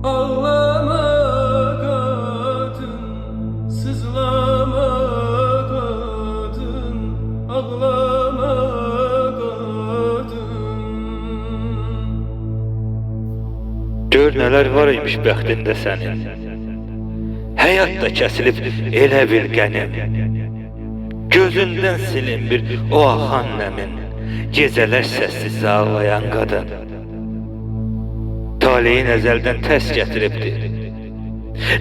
Ağlama kadın, sızlama kadın, ağlama kadın. Gör nələr var imiş bəxtində sənin. Həyatda kəsilib elə bil qənim. Gözündən silinmir o axan nəmin. Gecələr səssiz ağlayan qadın. Taleyin əzəldən tərs gətiribdi.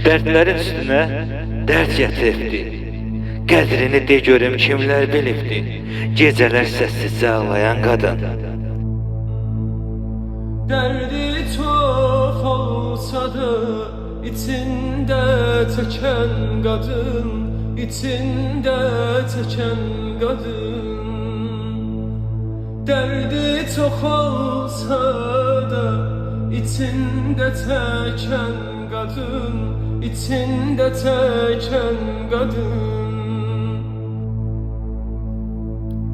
Dərdlərin üstünə dərd gətiribdi. Qədrini de görüm kimlər bilibdi. Gecələr səssiz ağlayan qadın. Derdi çok olsa da içinde çeken kadın, içinde çeken kadın. Derdi çok olsa da içinde çeken kadın, içinde çeken kadın.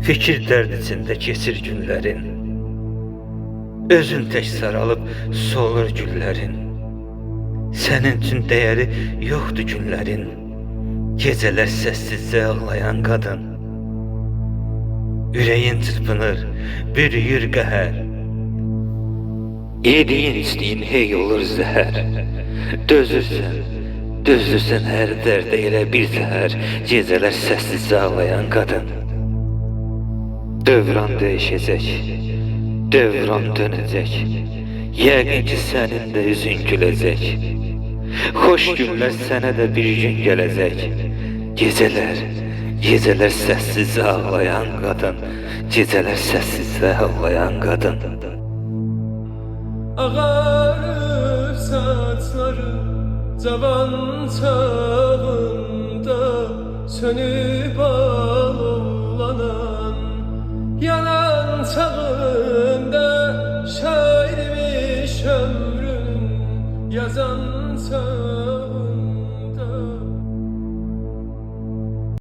Fikir dərd içində keçir günlərin. Özün tək saralıb solur güllərin. Sənin üçün dəyəri yoxdur günlərin. Gecələr səssizcə ağlayan qadın. Ürəyin çırpınır, bürüyür qəhər. Yediyin içdiyin hey olur zəhər. Dözürsən hər dərdə elə bir zəhər. Gecələr səssizcə ağlayan qadın. Dövran dəyişəcək, dövran dönəcək. Yəqin ki sənin də üzün güləcək. Xoş günlər sənə də bir gün gələcək. Gecələr səssiz ağlayan qadın. Gecələr səssiz ağlayan qadın. Ağarır saçları cavan çağında, sönüb alovlanan yanan çağında, şairmiş ömrün yazan çağında.